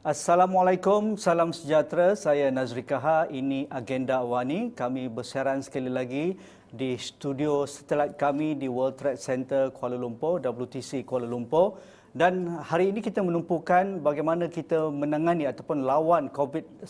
Assalamualaikum, salam sejahtera. Saya Nazri Kaha. Ini Agenda Awani. Kami bersiaran sekali lagi di studio satelit kami di World Trade Center Kuala Lumpur, WTC Kuala Lumpur. Dan hari ini kita menumpukan bagaimana kita menangani ataupun lawan COVID-19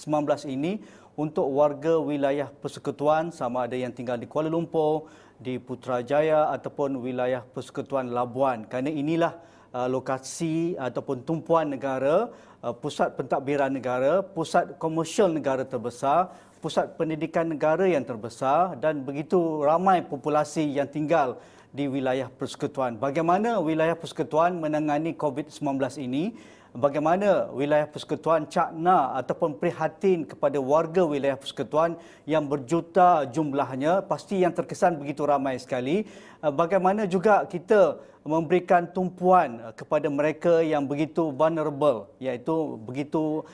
ini untuk warga wilayah Persekutuan, sama ada yang tinggal di Kuala Lumpur, di Putrajaya ataupun wilayah Persekutuan Labuan. Kerana inilah lokasi ataupun tumpuan negara, pusat pentadbiran negara, pusat komersial negara terbesar, pusat pendidikan negara yang terbesar dan begitu ramai populasi yang tinggal di wilayah Persekutuan. Bagaimana wilayah Persekutuan menangani COVID-19 ini? Bagaimana wilayah Persekutuan cakna ataupun prihatin kepada warga wilayah Persekutuan yang berjuta jumlahnya, pasti yang terkesan begitu ramai sekali. Bagaimana juga kita memberikan tumpuan kepada mereka yang begitu vulnerable, iaitu begitu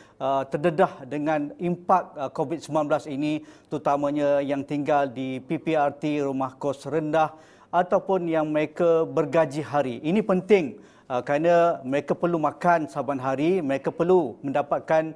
terdedah dengan impak COVID-19 ini, terutamanya yang tinggal di PPRT, rumah kos rendah, ataupun yang mereka bergaji hari. Ini penting kerana mereka perlu makan saban hari, mereka perlu mendapatkan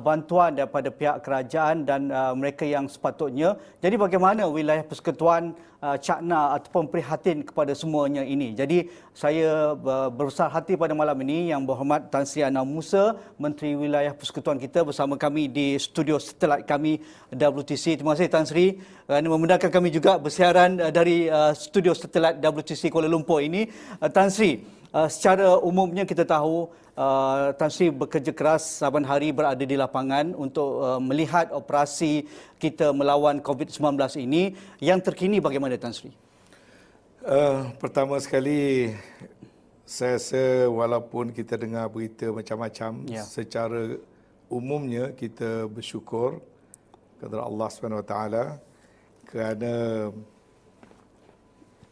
bantuan daripada pihak kerajaan dan mereka yang sepatutnya. Jadi bagaimana wilayah Persekutuan cakna ataupun prihatin kepada semuanya ini. Jadi saya berbesar hati pada malam ini Yang Berhormat Tan Sri Anwar Musa, Menteri Wilayah Persekutuan kita bersama kami di studio satelit kami WTC. Terima kasih Tan Sri kerana memudahkan kami juga bersiaran dari studio satelit WTC Kuala Lumpur ini. Tan Sri, secara umumnya kita tahu Tan Sri bekerja keras saban hari berada di lapangan untuk melihat operasi kita melawan COVID-19 ini. Yang terkini bagaimana Tan Sri? Pertama sekali, saya rasa walaupun kita dengar berita macam-macam, secara umumnya kita bersyukur kepada Allah SWT kerana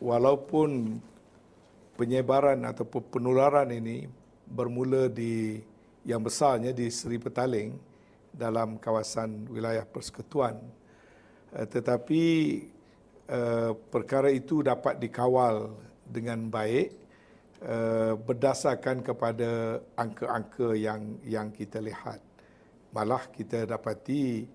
walaupun penyebaran ataupun penularan ini bermula di yang besarnya di Seri Petaling dalam kawasan wilayah Persekutuan, tetapi perkara itu dapat dikawal dengan baik berdasarkan kepada angka-angka yang kita lihat. Malah kita dapati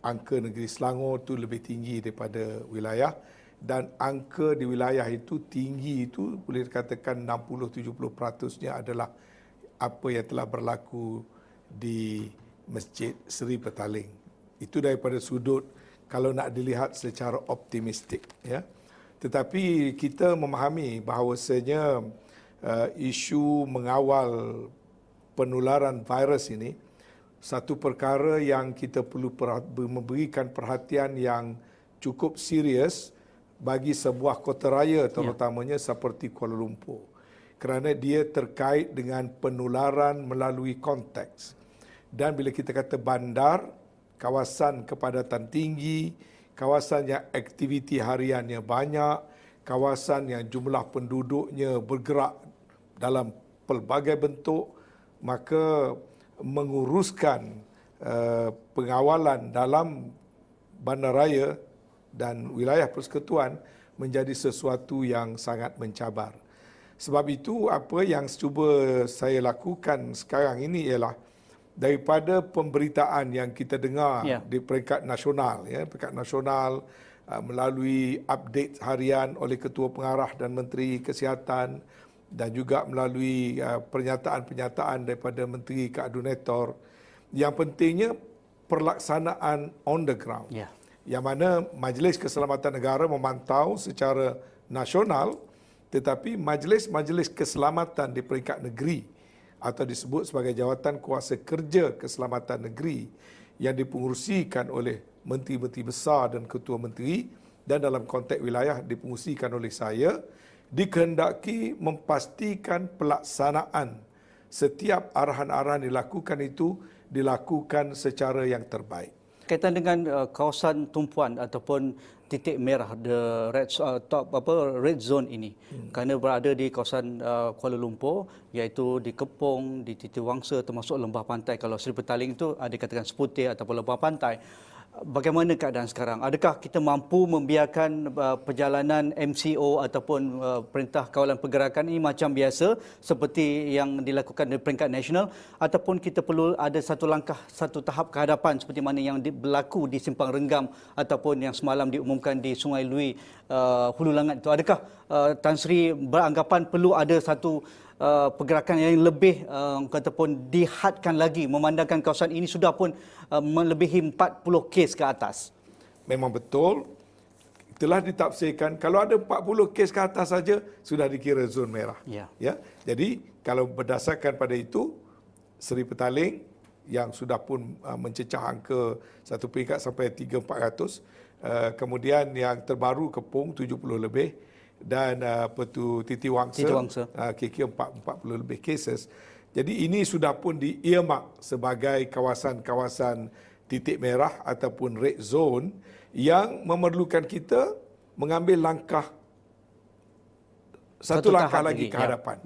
angka negeri Selangor itu lebih tinggi daripada wilayah, dan angka di wilayah itu tinggi itu boleh dikatakan 60-70%-nya adalah apa yang telah berlaku di Masjid Seri Petaling. Itu daripada sudut kalau nak dilihat secara optimistik, ya. Tetapi kita memahami bahawasanya isu mengawal penularan virus ini satu perkara yang kita perlu memberikan perhatian yang cukup serius bagi sebuah kota raya terutamanya seperti Kuala Lumpur, kerana dia terkait dengan penularan melalui konteks. Dan bila kita kata bandar, kawasan kepadatan tinggi, kawasan yang aktiviti hariannya banyak, kawasan yang jumlah penduduknya bergerak dalam pelbagai bentuk, maka menguruskan pengawalan dalam bandaraya dan wilayah Persekutuan menjadi sesuatu yang sangat mencabar. Sebab itu apa yang cuba saya lakukan sekarang ini ialah daripada pemberitaan yang kita dengar di peringkat nasional, peringkat nasional melalui update harian oleh Ketua Pengarah dan Menteri Kesihatan, dan juga melalui pernyataan-pernyataan daripada Menteri Koordinator. Yang pentingnya pelaksanaan on the ground. Yang mana Majlis Keselamatan Negara memantau secara nasional, tetapi majlis-majlis keselamatan di peringkat negeri atau disebut sebagai Jawatan Kuasa Kerja Keselamatan Negeri yang dipengerusikan oleh menteri-menteri besar dan ketua menteri, dan dalam konteks wilayah dipengerusikan oleh saya, dikehendaki memastikan pelaksanaan setiap arahan-arahan dilakukan itu dilakukan secara yang terbaik. Kaitan dengan kawasan tumpuan ataupun titik merah, the red zone ini, kerana berada di kawasan Kuala Lumpur, iaitu di Kepong, di Titiwangsa, termasuk lembah pantai. Kalau Seri Petaling itu ada dikatakan Seputir ataupun lembah pantai. Bagaimana keadaan sekarang? Adakah kita mampu membiarkan perjalanan MCO ataupun Perintah Kawalan Pergerakan ini macam biasa seperti yang dilakukan di peringkat nasional, ataupun kita perlu ada satu langkah, satu tahap ke hadapan seperti mana yang berlaku di Simpang Renggam ataupun yang semalam diumumkan di Sungai Lui, Hulu Langat itu? Adakah Tan Sri beranggapan perlu ada satu pergerakan yang lebih ataupun dihadkan lagi memandangkan kawasan ini sudah pun melebihi 40 kes ke atas? Memang betul, telah ditafsirkan kalau ada 40 kes ke atas saja sudah dikira zon merah. Ya. Jadi kalau berdasarkan pada itu, Seri Petaling yang sudah pun mencecah angka satu peringkat sampai 3,400, kemudian yang terbaru Kepung 70 lebih, dan Titi Wangsa kira 40 lebih cases. Jadi ini sudah pun di-earmark sebagai kawasan-kawasan titik merah ataupun red zone yang memerlukan kita mengambil langkah satu langkah lagi ke hadapan.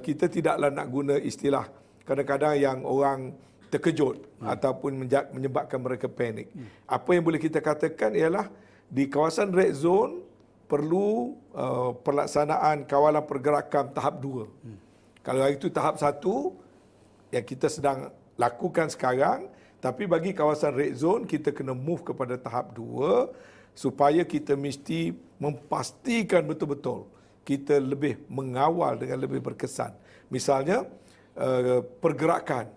Kita tidaklah nak guna istilah kadang-kadang yang orang terkejut ataupun menyebabkan mereka panik. Apa yang boleh kita katakan ialah di kawasan red zone perlu pelaksanaan kawalan pergerakan tahap 2. Kalau itu tahap 1 yang kita sedang lakukan sekarang, tapi bagi kawasan red zone kita kena move kepada tahap 2 supaya kita mesti memastikan betul-betul kita lebih mengawal dengan lebih berkesan. Misalnya pergerakan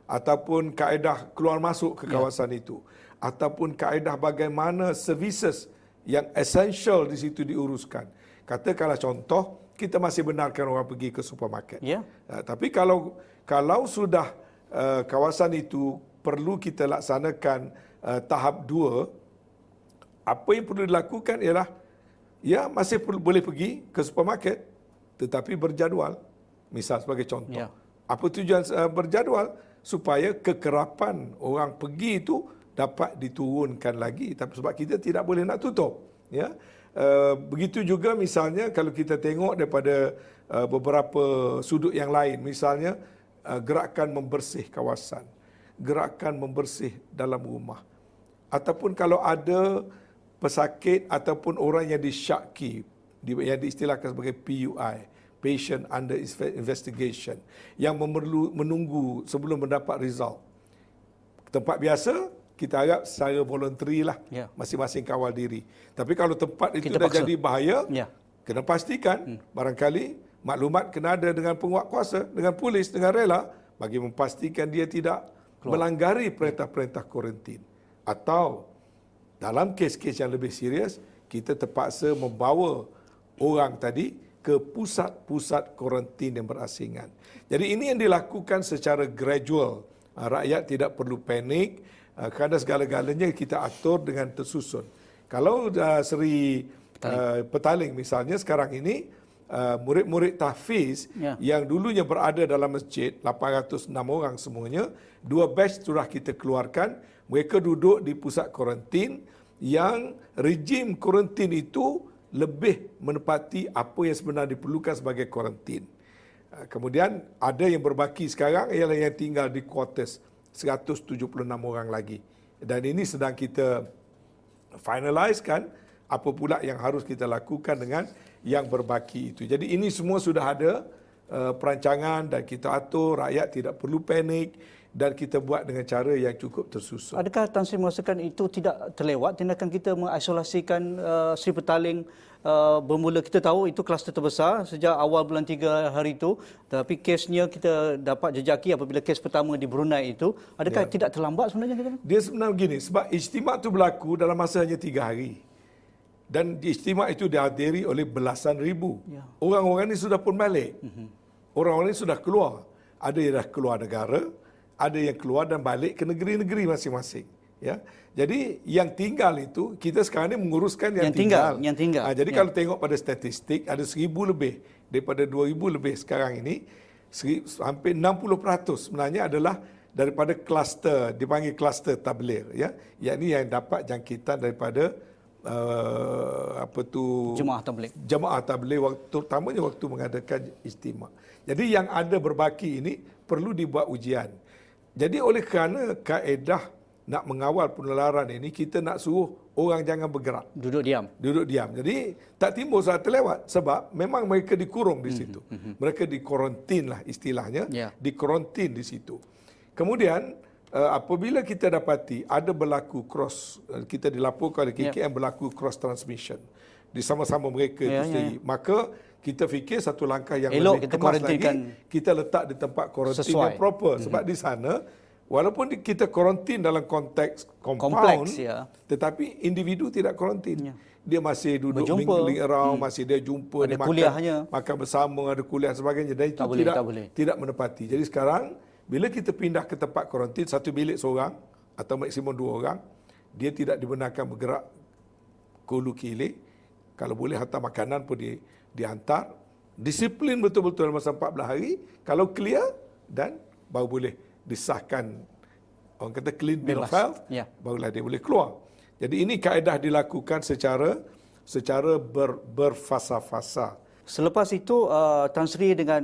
ataupun kaedah keluar masuk ke kawasan itu, ataupun kaedah bagaimana services yang essential di situ diuruskan. Katakanlah contoh, kita masih benarkan orang pergi ke supermarket. Tapi kalau sudah kawasan itu perlu kita laksanakan tahap 2, apa yang perlu dilakukan ialah masih boleh pergi ke supermarket tetapi berjadual. Misal sebagai contoh. Apa tujuan berjadual? Supaya kekerapan orang pergi itu dapat diturunkan lagi, tapi sebab kita tidak boleh nak tutup. Begitu juga misalnya kalau kita tengok daripada beberapa sudut yang lain, misalnya gerakan membersih kawasan, gerakan membersih dalam rumah, ataupun kalau ada pesakit ataupun orang yang disyaki, yang diistilahkan sebagai PUI, patient under investigation, yang menunggu sebelum mendapat result. Tempat biasa kita harap secara voluntary lah, masing-masing kawal diri. Tapi kalau tempat itu dah jadi bahaya, kena pastikan barangkali maklumat kena ada dengan penguat kuasa, dengan polis, dengan rela, bagi memastikan dia tidak melanggari perintah-perintah kuarantin. Atau dalam kes-kes yang lebih serius, kita terpaksa membawa orang tadi ke pusat-pusat kuarantin yang berasingan. Jadi ini yang dilakukan secara gradual. Rakyat tidak perlu panik, kerana segala-galanya kita atur dengan tersusun. Kalau Seri Petaling misalnya sekarang ini, murid-murid tahfiz yang dulunya berada dalam masjid, 806 orang semuanya, 2 batch sudah kita keluarkan. Mereka duduk di pusat kuarantin yang rejim kuarantin itu lebih menepati apa yang sebenarnya diperlukan sebagai kuarantin. Kemudian ada yang berbaki sekarang ialah yang tinggal di quarters, 176 orang lagi. Dan ini sedang kita finalisekan apa pula yang harus kita lakukan dengan yang berbaki itu. Jadi ini semua sudah ada perancangan dan kita atur, rakyat tidak perlu panik dan kita buat dengan cara yang cukup tersusun. Adakah Tan Sri merasakan itu tidak terlewat tindakan kita mengisolasikan Seri Petaling? Bermula kita tahu itu kluster terbesar sejak awal bulan 3 hari itu, tapi kesnya kita dapat jejaki apabila kes pertama di Brunei itu. Adakah tidak terlambat sebenarnya? Dia sebenarnya begini, sebab istimewa itu berlaku dalam masa hanya 3 hari. Dan istimewa itu dihadiri oleh belasan ribu. Orang-orang ini sudah pun balik. Orang-orang ini sudah keluar. Ada yang dah keluar negara, ada yang keluar dan balik ke negeri-negeri masing-masing. Jadi yang tinggal itu, kita sekarang ini menguruskan yang tinggal. Jadi kalau tengok pada statistik, ada 1,000 lebih. Daripada 2,000 lebih sekarang ini, hampir 60% sebenarnya adalah daripada kluster, dipanggil kluster tabligh. Yakni yang dapat jangkitan daripada jemaah tabligh, terutamanya waktu mengadakan istimewa. Jadi yang ada berbaki ini perlu dibuat ujian. Jadi oleh kerana kaedah nak mengawal penularan ini, kita nak suruh orang jangan bergerak. Duduk diam. Duduk diam. Jadi tak timbul soal terlewat sebab memang mereka dikurung di situ. Mereka dikuarantin lah istilahnya, dikuarantin di situ. Kemudian apabila kita dapati ada berlaku kita dilaporkan oleh KKM berlaku cross transmission di sama-sama mereka itu sendiri, maka kita fikir satu langkah yang elok lebih kita kemas lagi, kita letak di tempat kuarantin yang proper. Sebab di sana walaupun kita kuarantin dalam konteks compound, tetapi individu tidak kuarantin. Dia masih duduk mingling around, masih dia jumpa, ada dia kuliahnya, makan bersama, ada kuliah dan sebagainya. Dan itu tidak menepati. Jadi sekarang, bila kita pindah ke tempat kuarantin, satu bilik seorang atau maksimum 2 orang, dia tidak dibenarkan bergerak ke hulu ke hilir. Kalau boleh hantar makanan pun dihantar. Disiplin betul-betul dalam masa 14 hari. Kalau clear, dan baru boleh disahkan, orang kata clean bill of health, barulah dia boleh keluar. Jadi ini kaedah dilakukan secara berfasa-fasa. Selepas itu, Tan Sri dengan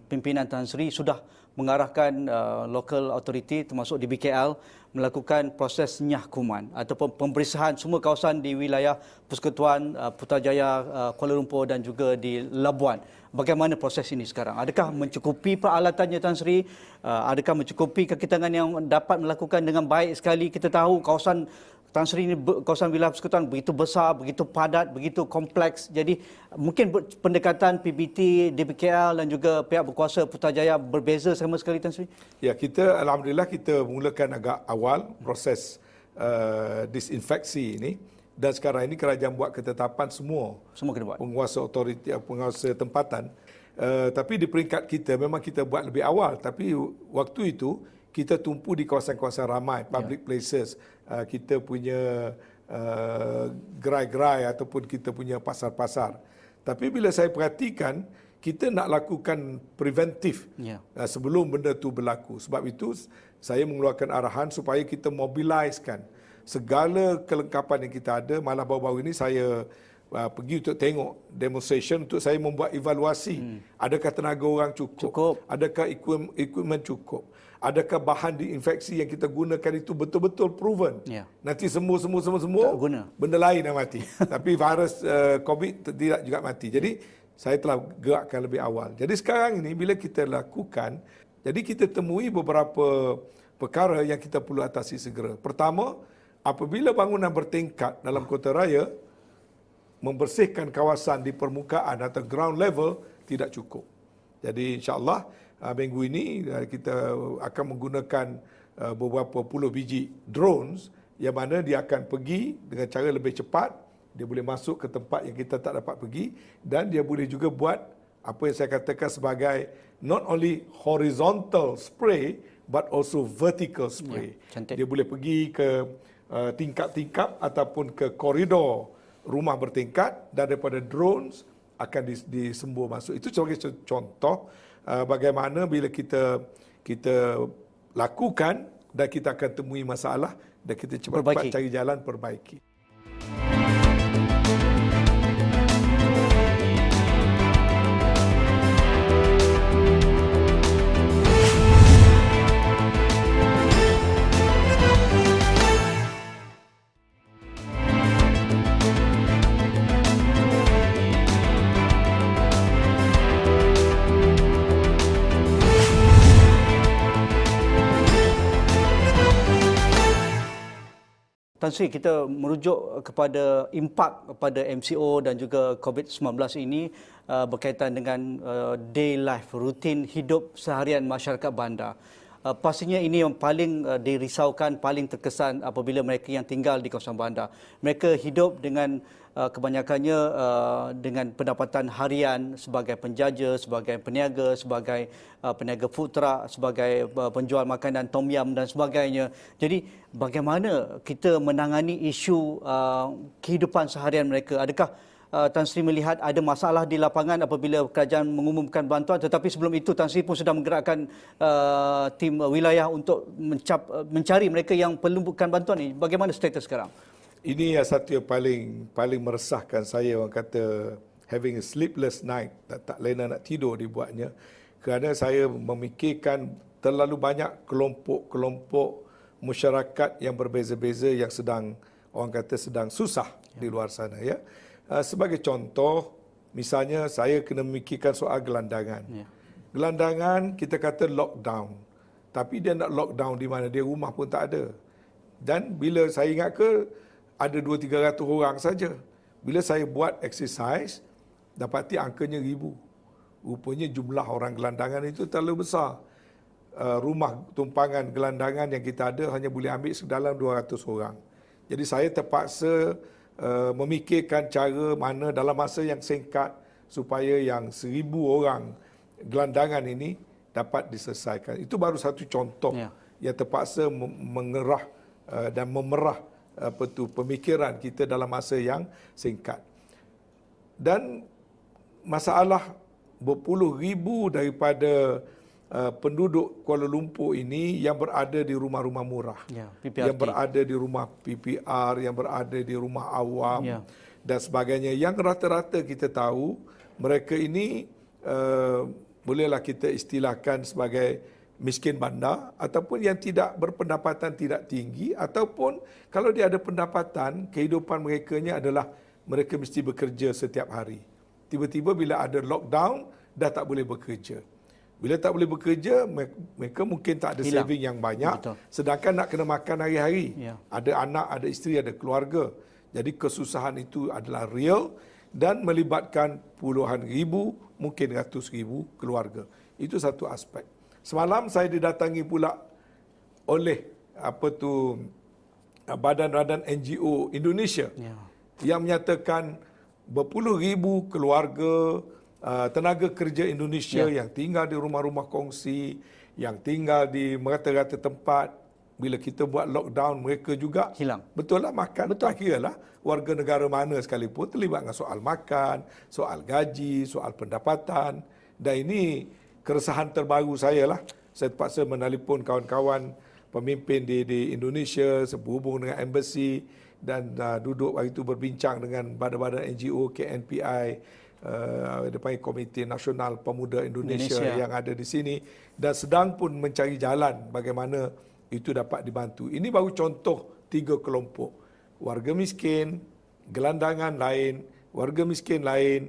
pimpinan Tan Sri sudah mengarahkan local authority termasuk di BKL melakukan proses nyahkuman ataupun pembersihan semua kawasan di wilayah Persekutuan Putrajaya, Kuala Lumpur dan juga di Labuan. Bagaimana proses ini sekarang? Adakah mencukupi peralatannya Tan Sri? Adakah mencukupi kakitangan yang dapat melakukan dengan baik sekali? Kita tahu kawasan Tan Sri ini, kawasan wilayah persekutuan begitu besar, begitu padat, begitu kompleks. Jadi mungkin pendekatan PBT, DBKL dan juga pihak berkuasa Putrajaya berbeza sama sekali Tan Sri? Ya, Alhamdulillah kita mulakan agak awal proses disinfeksi ini. Dan sekarang ini kerajaan buat ketetapan semua kena buat. Penguasa otoriti, penguasa tempatan. Tapi di peringkat kita memang kita buat lebih awal. Tapi waktu itu kita tumpu di kawasan-kawasan ramai, public places. Kita punya gerai-gerai ataupun kita punya pasar-pasar. Tapi bila saya perhatikan, kita nak lakukan preventif sebelum benda itu berlaku. Sebab itu saya mengeluarkan arahan supaya kita mobilisekan segala kelengkapan yang kita ada. Malah baru-baru ini saya pergi untuk tengok demonstration untuk saya membuat evaluasi. Adakah tenaga orang cukup? Adakah equipment cukup? Adakah bahan diinfeksi yang kita gunakan itu betul-betul proven? Nanti semua benda lain yang mati. Tapi virus COVID tidak juga mati. Jadi saya telah gerakkan lebih awal. Jadi sekarang ini bila kita lakukan, jadi kita temui beberapa perkara yang kita perlu atasi segera. Pertama, apabila bangunan bertingkat dalam kota raya, membersihkan kawasan di permukaan atau ground level tidak cukup. Jadi insya-Allah minggu ini kita akan menggunakan beberapa puluh biji drones yang mana dia akan pergi dengan cara lebih cepat. Dia boleh masuk ke tempat yang kita tak dapat pergi dan dia boleh juga buat apa yang saya katakan sebagai not only horizontal spray but also vertical spray. Dia boleh pergi ke tingkap-tingkap ataupun ke koridor rumah bertingkat dan daripada drones akan disembur masuk. Itu sebagai contoh bagaimana bila kita lakukan dan kita akan temui masalah dan kita cepat-cepat cari jalan perbaiki. Tan Sri, kita merujuk kepada impak kepada MCO dan juga COVID-19 ini berkaitan dengan day life, rutin hidup seharian masyarakat bandar. Pastinya ini yang paling dirisaukan, paling terkesan apabila mereka yang tinggal di kawasan bandar. Mereka hidup dengan kebanyakannya dengan pendapatan harian sebagai penjaja, sebagai peniaga, sebagai peniaga food truck, sebagai penjual makanan tom yum dan sebagainya. Jadi bagaimana kita menangani isu kehidupan seharian mereka? Adakah Tan Sri melihat ada masalah di lapangan apabila kerajaan mengumumkan bantuan, tetapi sebelum itu Tan Sri pun sudah menggerakkan tim wilayah untuk mencari mereka yang perlukan bantuan ini. Bagaimana status sekarang? Ini yang satu yang paling meresahkan saya, orang kata having a sleepless night, tak lena nak tidur dibuatnya, kerana saya memikirkan terlalu banyak kelompok-kelompok masyarakat yang berbeza-beza yang sedang, orang kata sedang susah di luar sana, ya. Sebagai contoh, misalnya saya kena memikirkan soal gelandangan. Gelandangan kita kata lockdown, tapi dia nak lockdown di mana? Dia rumah pun tak ada. Dan bila saya ingat ada 200-300 orang saja. Bila saya buat exercise, dapati angkanya 1,000. Rupanya jumlah orang gelandangan itu terlalu besar. Rumah tumpangan gelandangan yang kita ada hanya boleh ambil sedalam 200 orang. Jadi saya terpaksa memikirkan cara mana dalam masa yang singkat supaya yang 1,000 orang gelandangan ini dapat diselesaikan. Itu baru satu contoh yang terpaksa mengerah dan memerah pemikiran kita dalam masa yang singkat. Dan masalah berpuluh ribu daripada penduduk Kuala Lumpur ini yang berada di rumah-rumah murah, yang berada di rumah PPR, yang berada di rumah awam dan sebagainya, yang rata-rata kita tahu mereka ini bolehlah kita istilahkan sebagai miskin bandar, ataupun yang tidak berpendapatan tidak tinggi, ataupun kalau dia ada pendapatan, kehidupan merekanya adalah mereka mesti bekerja setiap hari. Tiba-tiba bila ada lockdown, dah tak boleh bekerja. Bila tak boleh bekerja, mereka mungkin tak ada saving yang banyak. Betul. Sedangkan nak kena makan hari-hari. Ada anak, ada isteri, ada keluarga. Jadi kesusahan itu adalah real dan melibatkan puluhan ribu, mungkin ratus ribu keluarga. Itu satu aspek. Semalam saya didatangi pula oleh badan-badan NGO Indonesia yang menyatakan berpuluh ribu keluarga tenaga kerja Indonesia yang tinggal di rumah-rumah kongsi, yang tinggal di merata-rata tempat. Bila kita buat lockdown, mereka juga hilang. Betul lah makan. Betul. Tak kira lah warga negara mana sekalipun terlibat dengan soal makan, soal gaji, soal pendapatan. Dan ini keresahan terbaru saya lah. Saya terpaksa menelpon kawan-kawan pemimpin di Indonesia, berhubung dengan embassy dan duduk hari itu berbincang dengan badan-badan NGO, KNPI, dia panggil Komite Nasional Pemuda Indonesia yang ada di sini, dan sedang pun mencari jalan bagaimana itu dapat dibantu. Ini baru contoh 3 kelompok. Warga miskin, gelandangan lain, warga miskin lain,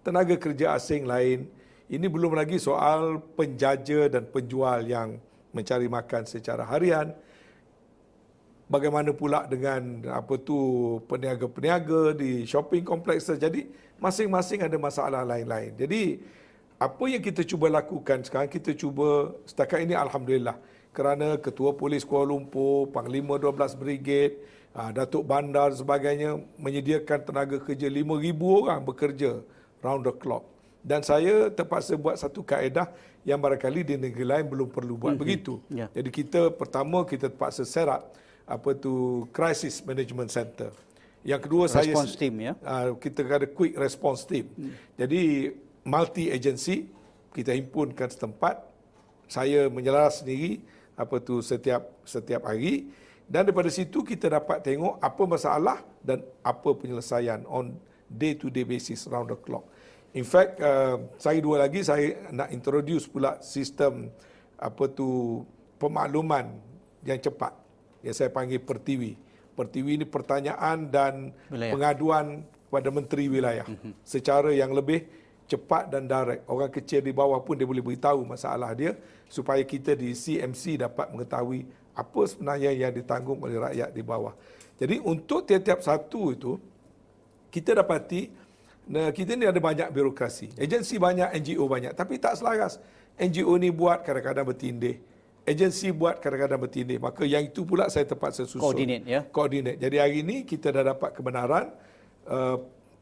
tenaga kerja asing lain. Ini belum lagi soal penjaja dan penjual yang mencari makan secara harian. Bagaimana pula dengan peniaga-peniaga di shopping kompleks. Jadi masing-masing ada masalah lain-lain. Jadi apa yang kita cuba lakukan sekarang, kita cuba setakat ini alhamdulillah, kerana Ketua Polis Kuala Lumpur, Panglima 12 Brigade, Datuk Bandar dan sebagainya menyediakan tenaga kerja 5,000 orang bekerja round the clock. Dan saya terpaksa buat satu kaedah yang barangkali di negeri lain belum perlu buat begitu. Jadi kita terpaksa set up crisis management center. Yang kedua response team, kita ada quick response team. Jadi multi agency kita himpunkan setempat. Saya menyelaras sendiri setiap hari, dan daripada situ kita dapat tengok apa masalah dan apa penyelesaian on day to day basis round the clock. In fact, saya nak introduce pula sistem pemakluman yang cepat yang saya panggil Pertiwi. Pertiwi ini pertanyaan dan pengaduan pada Menteri Wilayah secara yang lebih cepat dan direct. Orang kecil di bawah pun dia boleh beritahu masalah dia supaya kita di CMC dapat mengetahui apa sebenarnya yang ditanggung oleh rakyat di bawah. Jadi untuk tiap-tiap satu itu, kita dapati kita ni ada banyak birokrasi. Agensi banyak, NGO banyak, tapi tak selaras. NGO ni buat kadang-kadang bertindih. Agensi buat kadang-kadang bertindih. Maka yang itu pula saya terpaksa susun. Koordinate. Jadi hari ini kita dah dapat kebenaran.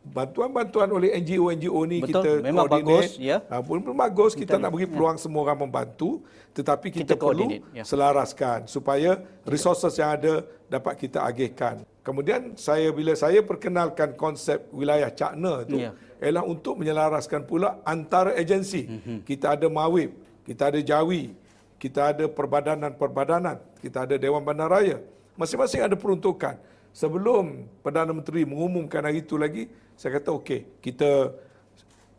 Bantuan-bantuan oleh NGO ni kita memang koordinate. bagus, bagus. Kita nak beri peluang semua orang membantu. Tetapi kita perlu selaraskan supaya resources yang ada dapat kita agihkan. Kemudian bila saya perkenalkan konsep wilayah Cakna itu ialah untuk menyelaraskan pula antara agensi. Kita ada Mawib, kita ada Jawi, kita ada perbadanan-perbadanan, kita ada Dewan Bandaraya. Masing-masing ada peruntukan. Sebelum Perdana Menteri mengumumkan hari itu lagi, saya kata okey, kita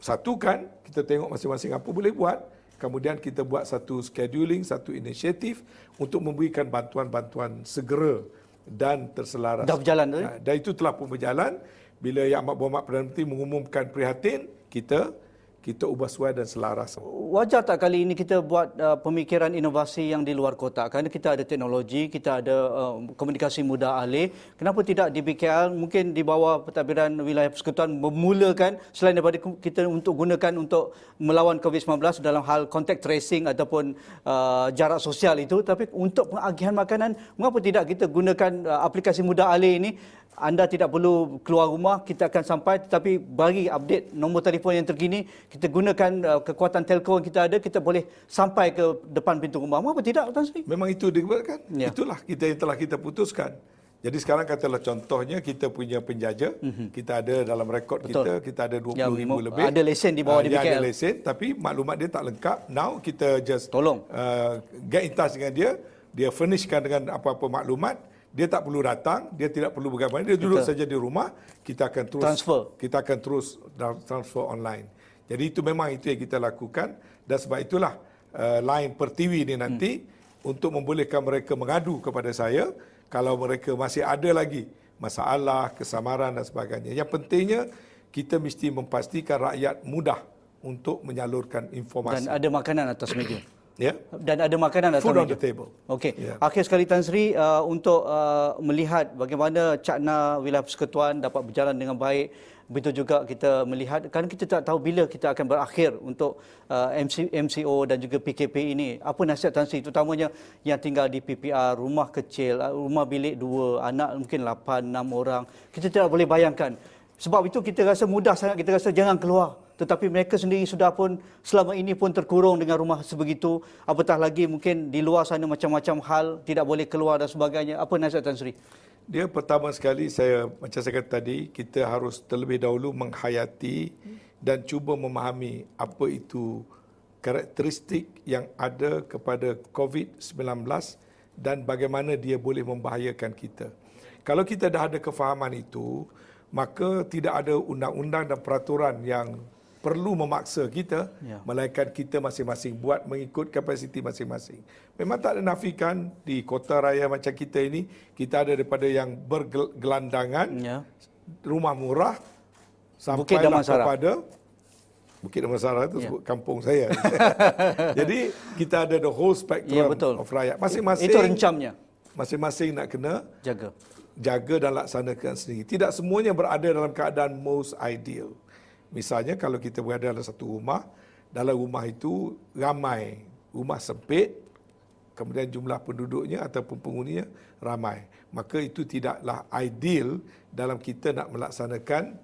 satukan, kita tengok masing-masing apa boleh buat. kemudian kita buat satu scheduling, satu inisiatif untuk memberikan bantuan-bantuan segera dan terselaras. Dah berjalan tu? Dan itu telah pun berjalan. Bila Yang Amat Berhormat Perdana Menteri mengumumkan prihatin, kita ubah suai dan selaras. Wajar tak kali ini kita buat pemikiran inovasi yang di luar kotak? Kerana kita ada teknologi, kita ada komunikasi mudah alih. Kenapa tidak di BKL, mungkin di bawah pentadbiran wilayah persekutuan memulakan, selain daripada kita untuk gunakan untuk melawan COVID-19 dalam hal contact tracing ataupun jarak sosial itu, tapi untuk pengagihan makanan, mengapa tidak kita gunakan aplikasi mudah alih ini? Anda tidak perlu keluar rumah, kita akan sampai, tetapi bagi update nombor telefon yang terkini, kita gunakan kekuatan telco yang kita ada, kita boleh sampai ke depan pintu rumah. Mengapa tidak, Tan Sri? Memang itu dibuatkan. Ya. Itulah yang telah kita putuskan. Jadi sekarang katalah contohnya kita punya penjaja, kita ada dalam rekod kita ada 20,000 lebih. Ada lesen di bawah di BKL. Dia ada lesen, tapi maklumat dia tak lengkap. Now kita just Tolong. Get in touch dengan dia furnishkan dengan apa-apa maklumat. Dia tak perlu datang, dia tidak perlu bagaimana, dia duduk saja di rumah, kita akan terus transfer online. Jadi itu memang itu yang kita lakukan, dan sebab itulah line Pertiwi ini nanti untuk membolehkan mereka mengadu kepada saya kalau mereka masih ada lagi masalah, kesamaran dan sebagainya. Yang pentingnya kita mesti memastikan rakyat mudah untuk menyalurkan informasi. Dan ada makanan atas meja. Ya. Dan ada makanan atau Food on the table. Okey. Ya. Akhir sekali Tan Sri, untuk melihat bagaimana cakna wilayah persekutuan dapat berjalan dengan baik, begitu juga kita melihat, kerana kita tak tahu bila kita akan berakhir untuk MCO dan juga PKP ini. Apa nasihat Tan Sri, terutamanya yang tinggal di PPR, rumah kecil, rumah bilik 2, anak mungkin 8, 6 orang. Kita tidak boleh bayangkan. Sebab itu kita rasa mudah sangat, kita rasa jangan keluar. Tetapi mereka sendiri sudah pun selama ini pun terkurung dengan rumah sebegitu. Apatah lagi mungkin di luar sana macam-macam hal, tidak boleh keluar dan sebagainya. Apa nasihat Tan Sri? Dia pertama sekali macam saya kata tadi, kita harus terlebih dahulu menghayati dan cuba memahami apa itu karakteristik yang ada kepada COVID-19 dan bagaimana dia boleh membahayakan kita. Kalau kita dah ada kefahaman itu, maka tidak ada undang-undang dan peraturan yang perlu memaksa kita, melainkan kita masing-masing buat mengikut kapasiti masing-masing. Memang tak ada nafikan di kota raya macam kita ini, kita ada daripada yang bergelandangan, rumah murah, sampailah kepada Bukit Damansara itu sebut kampung saya. Jadi kita ada the whole spectrum of rakyat. Masing-masing itu rencamnya. Masing-masing nak kena jaga dan laksanakan sendiri. Tidak semuanya berada dalam keadaan most ideal. Misalnya kalau kita berada dalam satu rumah, dalam rumah itu ramai, rumah sempit, kemudian jumlah penduduknya ataupun penghuninya ramai. Maka itu tidaklah ideal dalam kita nak melaksanakan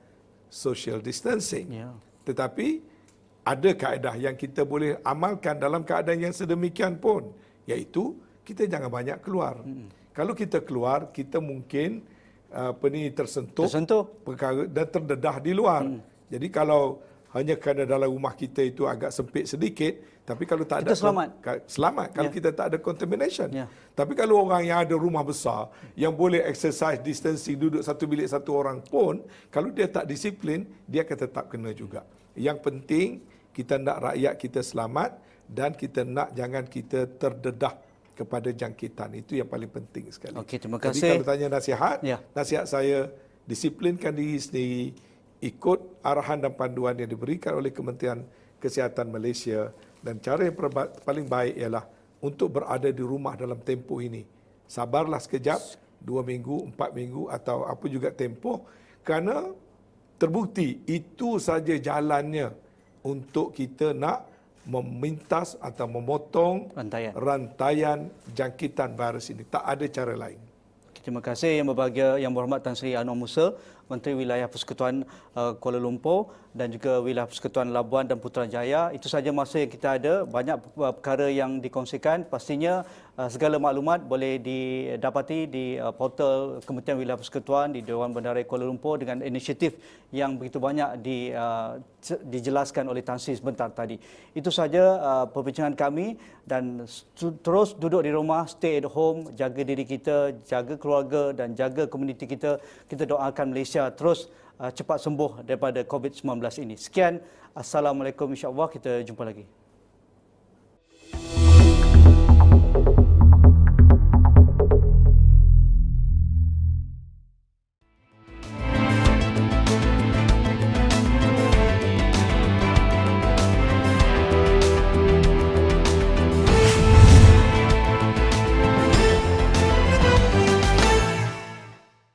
social distancing. Tetapi ada kaedah yang kita boleh amalkan dalam keadaan yang sedemikian pun, iaitu kita jangan banyak keluar. Kalau kita keluar, kita mungkin tersentuh perkara dan terdedah di luar. Jadi kalau hanya kerana dalam rumah kita itu agak sempit sedikit, tapi kalau tak ada selamat kalau kita tak ada contamination. Tapi kalau orang yang ada rumah besar yang boleh exercise distancing, duduk satu bilik satu orang pun, kalau dia tak disiplin, dia akan tetap kena juga. Yang penting kita nak rakyat kita selamat dan kita nak jangan kita terdedah kepada jangkitan. Itu yang paling penting sekali. Okey, terima kasih. Jadi kalau tanya nasihat saya, disiplinkan diri sendiri, ikut arahan dan panduan yang diberikan oleh Kementerian Kesihatan Malaysia, dan cara yang paling baik ialah untuk berada di rumah dalam tempoh ini. Sabarlah sekejap, 2 minggu, 4 minggu atau apa juga tempoh, kerana terbukti itu saja jalannya untuk kita nak memintas atau memotong rantaian jangkitan virus ini. Tak ada cara lain. Terima kasih Yang Berbahagia Yang Berhormat Tan Sri Anwar Musa, Menteri Wilayah Persekutuan Kuala Lumpur dan juga Wilayah Persekutuan Labuan dan Putrajaya. Itu saja masa yang kita ada. Banyak perkara yang dikongsikan. Pastinya segala maklumat boleh didapati di portal Kementerian Wilayah Persekutuan di Dewan Bandaraya Kuala Lumpur dengan inisiatif yang begitu banyak dijelaskan oleh Tan Sri sebentar tadi. Itu saja perbincangan kami, dan terus duduk di rumah, stay at home, jaga diri kita, jaga keluarga dan jaga komuniti kita. Kita doakan Malaysia terus cepat sembuh daripada COVID-19 ini. Sekian, Assalamualaikum, insya-Allah kita jumpa lagi.